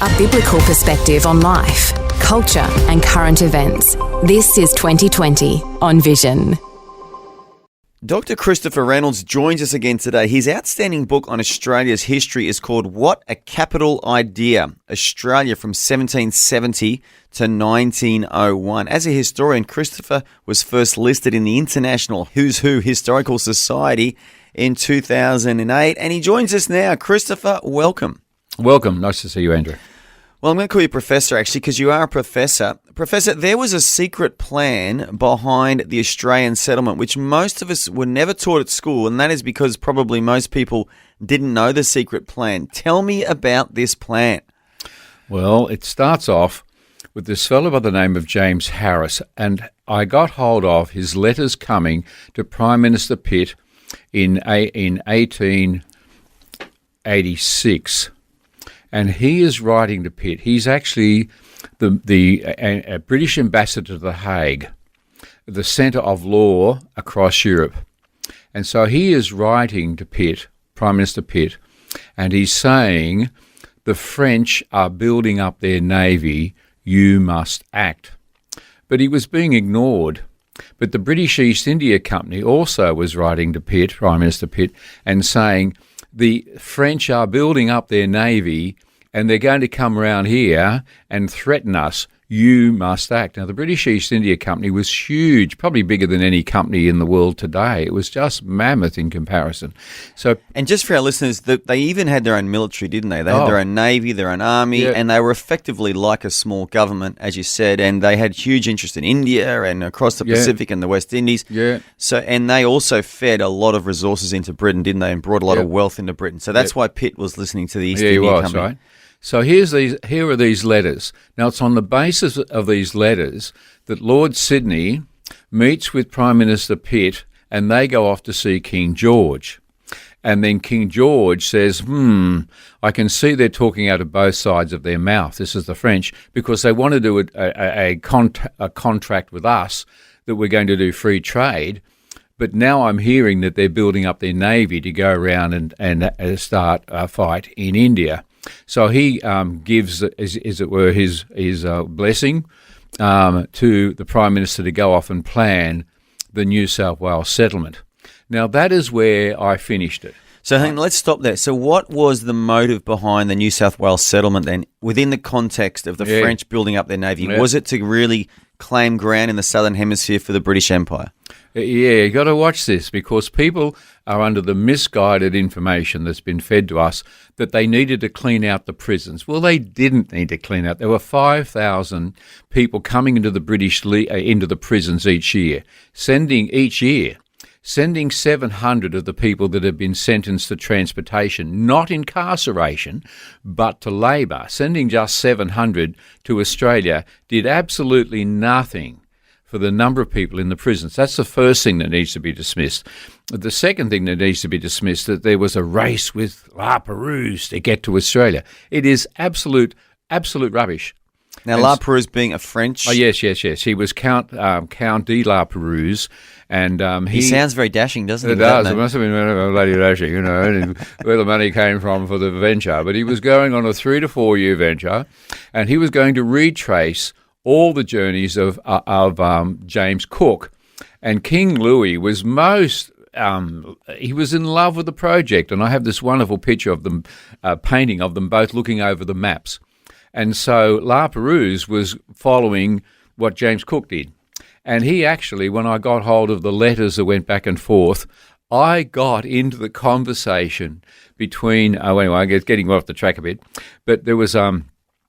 A biblical perspective on life, culture and current events. This is 2020 on Vision. Dr. Christopher Reynolds joins us again today. His outstanding book on Australia's history is called What a Capital Idea, Australia from 1770 to 1901. As a historian, Christopher was first listed in the International Who's Who Historical Society in 2008, and he joins us now. Christopher, welcome. Welcome. Nice to see you, Andrew. Well, I'm going to call you Professor, actually, because you are a professor. Professor, there was a secret plan behind the Australian settlement, which most of us were never taught at school, and that is because probably most people didn't know the secret plan. Tell me about this plan. Well, it starts off with this fellow by the name of James Harris, and I got hold of his letters coming to Prime Minister Pitt in 1886. And he is writing to Pitt. He's actually the British ambassador to The Hague, the centre of law across Europe. And so he is writing to Pitt, Prime Minister Pitt, and he's saying, the French are building up their navy, you must act. But he was being ignored. But the British East India Company also was writing to Pitt, Prime Minister Pitt, and saying, the French are building up their navy and they're going to come around here and threaten us. You must act. Now, the British East India Company was huge, probably bigger than any company in the world today. It was just mammoth in comparison. And just for our listeners, they even had their own military, didn't they? They had their own navy, their own army, and they were effectively like a small government, as you said, and they had huge interest in India and across the Pacific and the West Indies. And they also fed a lot of resources into Britain, didn't they, and brought a lot of wealth into Britain. So that's why Pitt was listening to the East India Company. Right. So here are these letters. Now, it's on the basis of these letters that Lord Sydney meets with Prime Minister Pitt and they go off to see King George. And then King George says, I can see they're talking out of both sides of their mouth. This is the French, because they want to do a contract with us that we're going to do free trade. But now I'm hearing that they're building up their navy to go around and start a fight in India. So he gives, as it were, his blessing to the Prime Minister to go off and plan the New South Wales settlement. Now, that is where I finished it. So let's stop there. So what was the motive behind the New South Wales settlement then, within the context of the French building up their navy? Was it to really claim ground in the Southern Hemisphere for the British Empire? Yeah, you got to watch this, because people are under the misguided information that's been fed to us that they needed to clean out the prisons. Well, they didn't need to clean out. There were 5,000 people coming into the into the prisons each year, sending 700 of the people that had been sentenced to transportation, not incarceration, but to labour. Sending just 700 to Australia did absolutely nothing for the number of people in the prisons. That's the first thing that needs to be dismissed. The second thing that needs to be dismissed, that there was a race with La Perouse to get to Australia. It is absolute rubbish. Now, La Perouse being a French... Oh, yes. He was Count de La Perouse, and he sounds very dashing, doesn't he? It does. It must have been a bloody dashing, and where the money came from for the venture. But he was going on a 3 to 4 year venture, and he was going to retrace all the journeys of James Cook. And King Louis was he was in love with the project, and I have this wonderful picture of them, painting of them both looking over the maps. And so La Perouse was following what James Cook did. And he actually, when I got hold of the letters that went back and forth, I got into the conversation between, anyway, I'm getting off the track a bit, but there was,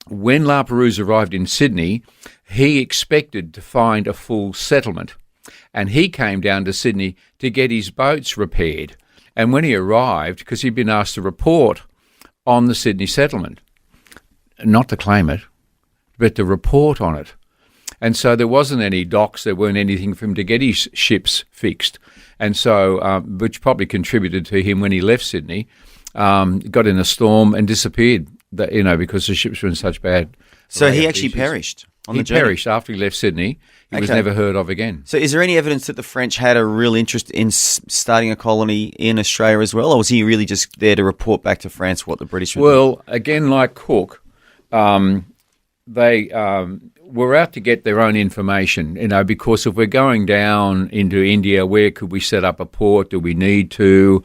when La Perouse arrived in Sydney, he expected to find a full settlement. And he came down to Sydney to get his boats repaired. And when he arrived, because he'd been asked to report on the Sydney settlement, not to claim it, but to report on it. And so there wasn't any docks, there weren't anything for him to get his ships fixed. And so, which probably contributed to him when he left Sydney, got in a storm and disappeared, because the ships were in such bad... So he actually perished on the journey? He perished after he left Sydney. He was never heard of again. So is there any evidence that the French had a real interest in starting a colony in Australia as well, or was he really just there to report back to France what the British were doing? Well, again, like Cook, they were out to get their own information, because if we're going down into India, where could we set up a port? Do we need to?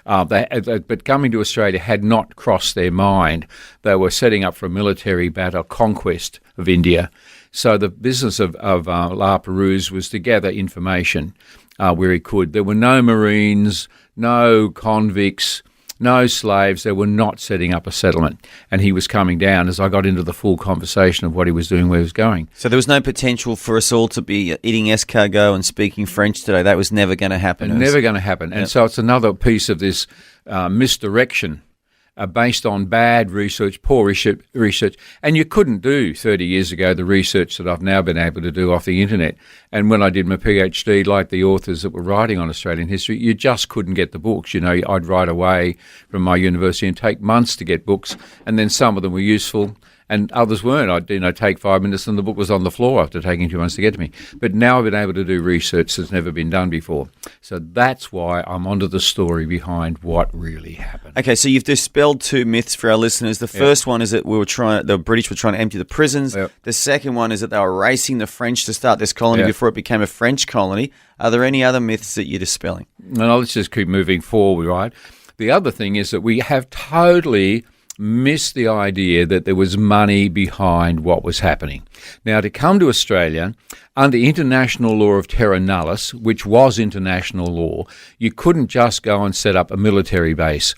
But coming to Australia had not crossed their mind. They were setting up for a military battle, conquest of India. So the business of La Perouse was to gather information where he could. There were no Marines, no convicts, no slaves. They were not setting up a settlement. And he was coming down as I got into the full conversation of what he was doing, where he was going. So there was no potential for us all to be eating escargot and speaking French today. That was never going to happen. Never going to happen. And so it's another piece of this misdirection based on bad research, poor research. And you couldn't do 30 years ago the research that I've now been able to do off the internet. And when I did my PhD, like the authors that were writing on Australian history, you just couldn't get the books. I'd write away from my university and take months to get books, and then some of them were useful and others weren't. I'd take 5 minutes and the book was on the floor after taking 2 months to get to me. But now I've been able to do research that's never been done before. So that's why I'm onto the story behind what really happened. Okay, so you've dispelled two myths for our listeners. The first one is that the British were trying to empty the prisons. Yep. The second one is that they were racing the French to start this colony before it became a French colony. Are there any other myths that you're dispelling? No, let's just keep moving forward, right? The other thing is that we have totally missed the idea that there was money behind what was happening. Now, to come to Australia, under international law of terra nullius, which was international law, you couldn't just go and set up a military base.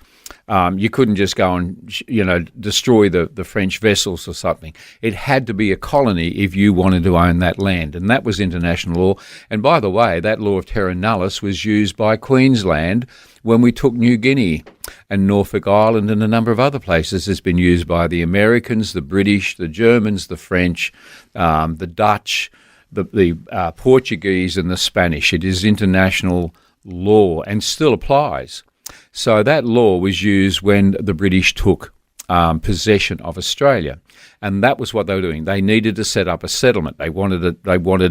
You couldn't just go and, destroy the French vessels or something. It had to be a colony if you wanted to own that land, and that was international law. And by the way, that law of terra nullius was used by Queensland when we took New Guinea, and Norfolk Island and a number of other places. Has been used by the Americans, the British, the Germans, the French, the Dutch, the Portuguese and the Spanish. It is international law and still applies. So that law was used when the British took possession of Australia, and that was what they were doing. They needed to set up a settlement. They wanted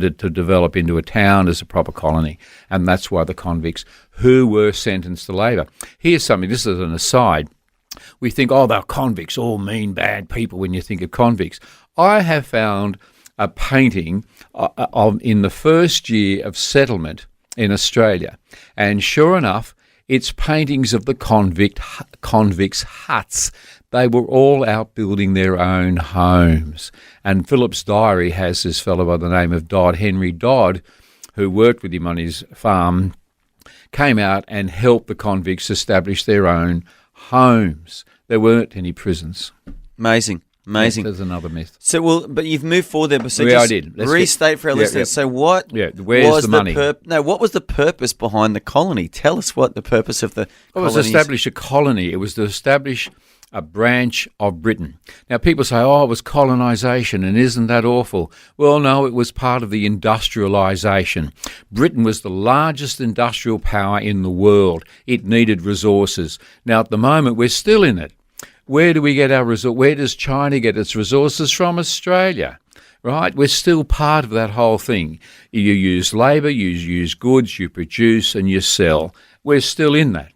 it to develop into a town as a proper colony, and that's why the convicts who were sentenced to labour. Here's something. This is an aside. We think, they're convicts, all mean, bad people when you think of convicts. I have found a painting in the first year of settlement in Australia, and sure enough, it's paintings of the convicts' huts. They were all out building their own homes. And Philip's diary has this fellow by the name of Dodd, Henry Dodd, who worked with him on his farm, came out and helped the convicts establish their own homes. There weren't any prisons. Amazing. There's another myth. So, but you've moved forward there. So I did. Restate for our listeners. So what where's was the money? What was the purpose behind the colony? Tell us what the purpose of the colony is. It was to establish a colony. It was to establish a branch of Britain. Now, people say, it was colonisation, and isn't that awful? Well, no, it was part of the industrialisation. Britain was the largest industrial power in the world. It needed resources. Now, at the moment, we're still in it. Where do we get our resources? Where does China get its resources from? Australia, right? We're still part of that whole thing. You use labour, you use goods, you produce and you sell. We're still in that.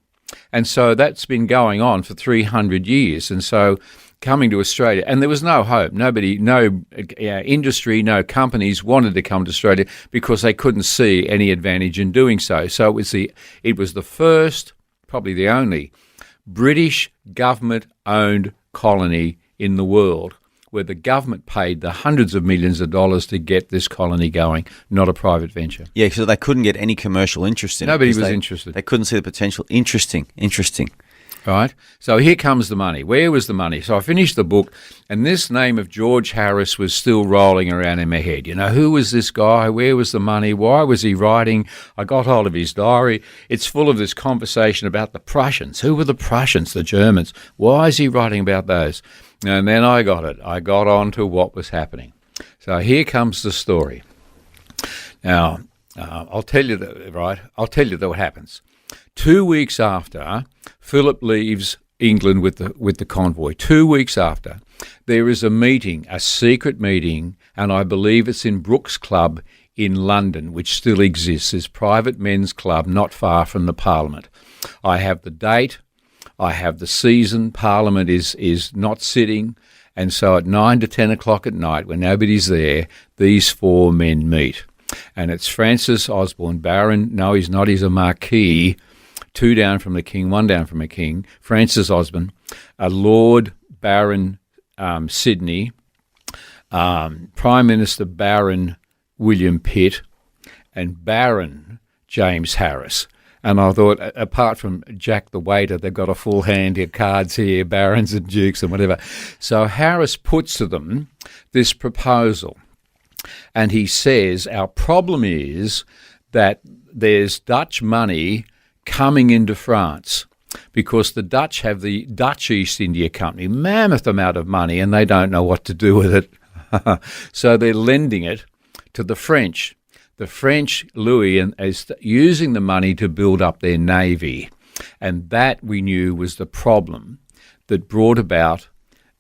And so that's been going on for 300 years. And so coming to Australia, and there was no hope. No industry, no companies wanted to come to Australia because they couldn't see any advantage in doing so. So it was the first, probably the only, British government-owned colony in the world, where the government paid the hundreds of millions of dollars to get this colony going, not a private venture. Yeah, so they couldn't get any commercial interest in it. Nobody was interested. They couldn't see the potential. Interesting. Right? So here comes the money. Where was the money? So I finished the book, and this name of George Harris was still rolling around in my head. Who was this guy? Where was the money? Why was he writing? I got hold of his diary. It's full of this conversation about the Prussians. Who were the Prussians? The Germans. Why is he writing about those? And then I got it. I got on to what was happening. So here comes the story. Now, I'll tell you what happens. 2 weeks after Philip leaves England with the convoy, 2 weeks after, there is a meeting, a secret meeting, and I believe it's in Brooks Club in London, which still exists. It's a private men's club not far from the Parliament. I have the date, I have the season. Parliament is not sitting, And so at 9 to 10 o'clock at night, when nobody's there, these four men meet. And it's Francis Osborne, Baron. No, he's not. He's a Marquis. 2 down from the King, 1 down from a King. Francis Osborne, a Lord Baron Sydney, Prime Minister Baron William Pitt, and Baron James Harris. And I thought, apart from Jack the waiter, they've got a full hand of cards here, barons and dukes and whatever. So Harris puts to them this proposal. And he says, our problem is that there's Dutch money coming into France because the Dutch have the Dutch East India Company, mammoth amount of money, and they don't know what to do with it. So they're lending it to the French. The French, Louis, is using the money to build up their navy. And that, we knew, was the problem that brought about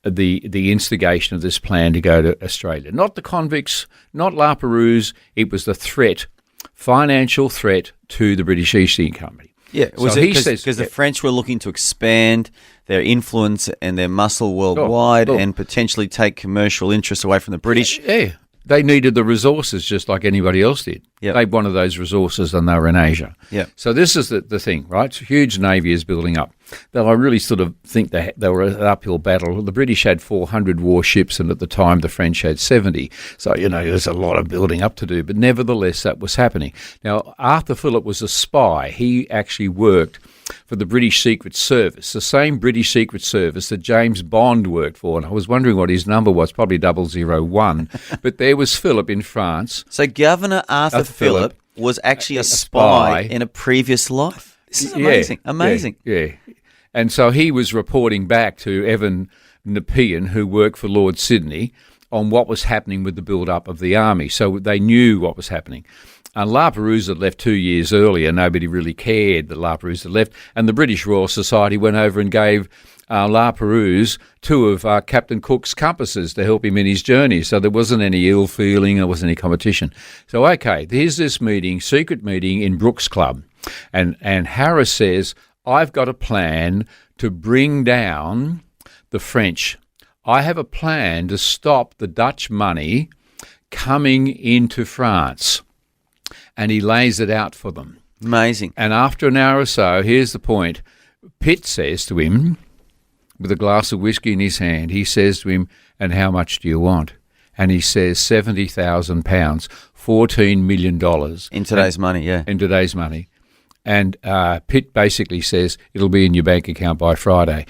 the instigation of this plan to go to Australia. Not the convicts, not La Perouse, it was the threat, financial threat to the British East India Company. Yeah, was so it because the French were looking to expand their influence and their muscle worldwide and potentially take commercial interests away from the British? Yeah. They needed the resources just like anybody else did. Yep. They wanted those resources and they were in Asia. Yep. So this is the thing, right? Huge navy is building up. Though I really sort of think they were an uphill battle. The British had 400 warships and at the time the French had 70. So, there's a lot of building up to do. But nevertheless, that was happening. Now, Arthur Phillip was a spy. He actually worked for the British Secret Service, the same British Secret Service that James Bond worked for. And I was wondering what his number was, probably 001. But there was Phillip in France. So Governor Arthur Phillip was actually a spy in a previous life. This is amazing. Amazing. Yeah. And so he was reporting back to Evan Nepean, who worked for Lord Sydney, on what was happening with the build-up of the army. So they knew what was happening. And La Perouse had left 2 years earlier. Nobody really cared that La Perouse had left. And the British Royal Society went over and gave La Perouse 2 of Captain Cook's compasses to help him in his journey. So there wasn't any ill feeling, there wasn't any competition. So, okay, here's this meeting, secret meeting in Brooks Club. And Harris says, I've got a plan to bring down the French. I have a plan to stop the Dutch money coming into France. And he lays it out for them. Amazing. And after an hour or so, here's the point. Pitt says to him, with a glass of whiskey in his hand, he says to him, and how much do you want? And he says £70,000, $14 million. In today's money, yeah. In today's money. And Pitt basically says, it'll be in your bank account by Friday.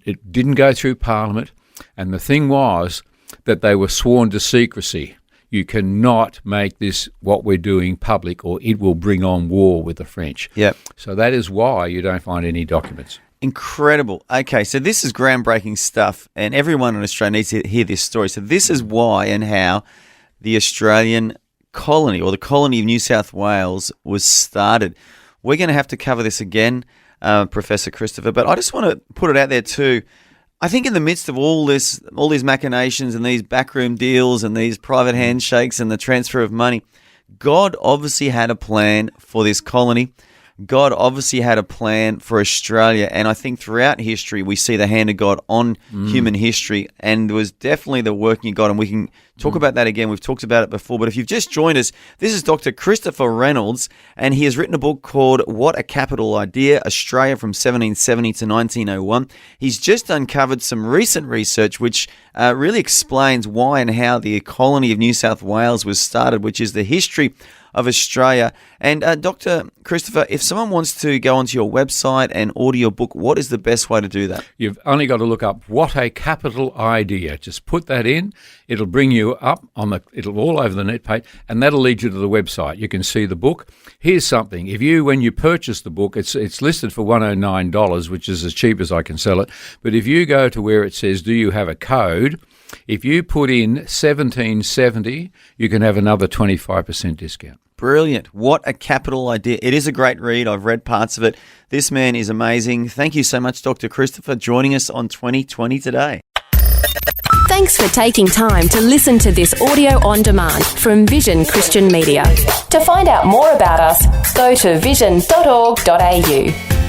It didn't go through Parliament. And the thing was that they were sworn to secrecy. You cannot make this, what we're doing, public, or it will bring on war with the French. Yep. So that is why you don't find any documents. Incredible. Okay, so this is groundbreaking stuff, and everyone in Australia needs to hear this story. So this is why and how the Australian colony, or the colony of New South Wales, was started. We're going to have to cover this again, Professor Christopher, but I just want to put it out there too. I think in the midst of all these machinations and these backroom deals and these private handshakes and the transfer of money, God obviously had a plan for this colony. God obviously had a plan for Australia. And I think throughout history, we see the hand of God on human history. And there was definitely the working of God. And we can talk about that again. We've talked about it before. But if you've just joined us, this is Dr. Christopher Reynolds. And he has written a book called What a Capital Idea, Australia from 1770 to 1901. He's just uncovered some recent research which really explains why and how the colony of New South Wales was started, which is the history of Australia. And Dr. Christopher, if someone wants to go onto your website and order your book, what is the best way to do that? You've only got to look up What a Capital Idea. Just put that in. It'll bring you up it'll all over the net page, and that'll lead you to the website. You can see the book. Here's something. When you purchase the book, it's listed for $109, which is as cheap as I can sell it. But if you go to where it says, do you have a code? If you put in 1770, you can have another 25% discount. Brilliant. What a capital idea. It is a great read. I've read parts of it. This man is amazing. Thank you so much, Dr. Christopher, joining us on 2020 Today. Thanks for taking time to listen to this audio on demand from Vision Christian Media. To find out more about us, go to vision.org.au.